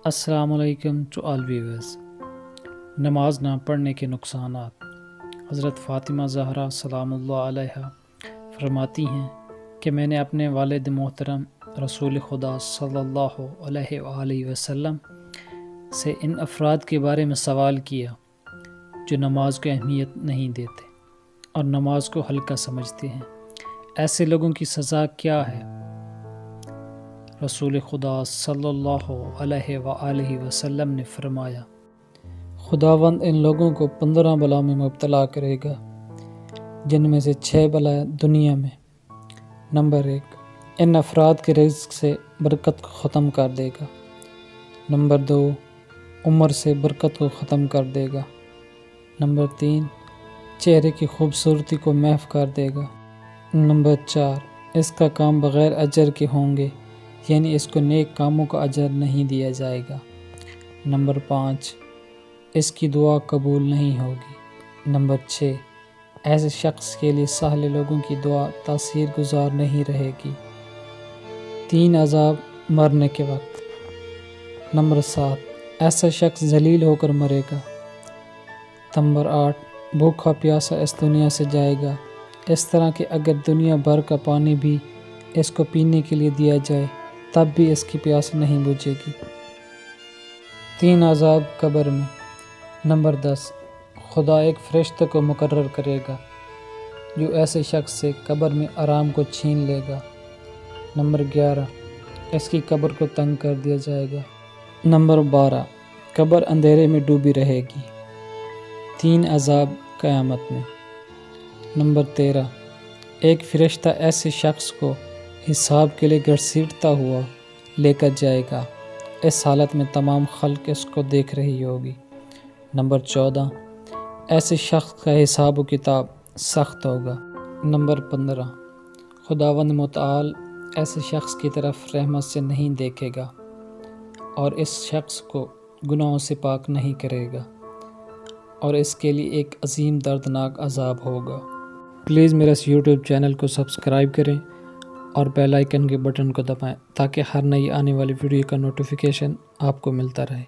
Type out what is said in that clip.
السلام علیکم to all viewers. نماز نہ پڑھنے کے نقصانات۔ حضرت فاطمہ زہرا سلام اللہ علیہا فرماتی ہیں کہ میں نے اپنے والد محترم رسول خدا صلی اللہ علیہ وآلہ وسلم سے ان افراد کے بارے میں سوال کیا جو نماز کو اہمیت نہیں دیتے اور نماز کو ہلکا سمجھتے ہیں۔ ایسے لوگوں کی سزا کیا ہے؟ رسول خدا صلی اللہ علیہ وآلہ وسلم نے فرمایا، خداوند ان لوگوں کو 15 بلا میں مبتلا کرے گا، جن میں سے 6 بلائیں دنیا میں۔ نمبر 1، ان افراد کے رزق سے برکت کو ختم کر دے گا۔ نمبر 2، عمر سے برکت کو ختم کر دے گا۔ نمبر 3، چہرے کی خوبصورتی کو محو کر دے گا۔ نمبر 4، اس کا کام بغیر اجر کے ہوں گے، یعنی اس کو نیک کاموں کا اجر نہیں دیا جائے گا۔ نمبر 5، اس کی دعا قبول نہیں ہوگی۔ نمبر 6، ایسے شخص کے لیے صالح لوگوں کی دعا تاثیر گزار نہیں رہے گی۔ 3 عذاب مرنے کے وقت۔ نمبر 7، ایسا شخص ذلیل ہو کر مرے گا۔ نمبر 8، بھوکا پیاسا اس دنیا سے جائے گا، اس طرح کہ اگر دنیا بھر کا پانی بھی اس کو پینے کے لیے دیا جائے تب بھی اس کی پیاس نہیں بجھے گی۔ 3 عذاب قبر میں۔ نمبر 10، خدا ایک فرشتے کو مقرر کرے گا جو ایسے شخص سے قبر میں آرام کو چھین لے گا۔ نمبر 11، اس کی قبر کو تنگ کر دیا جائے گا۔ نمبر 12، قبر اندھیرے میں ڈوبی رہے گی۔ 3 عذاب قیامت میں۔ نمبر 13، ایک فرشتہ ایسے شخص کو حساب کے لیے گھسیٹتا ہوا لے کر جائے گا، اس حالت میں تمام خلق اس کو دیکھ رہی ہوگی۔ نمبر 14، ایسے شخص کا حساب و کتاب سخت ہوگا۔ نمبر 15، خداوند متعال ایسے شخص کی طرف رحمت سے نہیں دیکھے گا اور اس شخص کو گناہوں سے پاک نہیں کرے گا اور اس کے لیے ایک عظیم دردناک عذاب ہوگا۔ پلیز میرا اس یوٹیوب چینل کو سبسکرائب کریں اور بیل آئیکن کے بٹن کو دبائیں تاکہ ہر نئی آنے والی ویڈیو کا نوٹیفیکیشن آپ کو ملتا رہے۔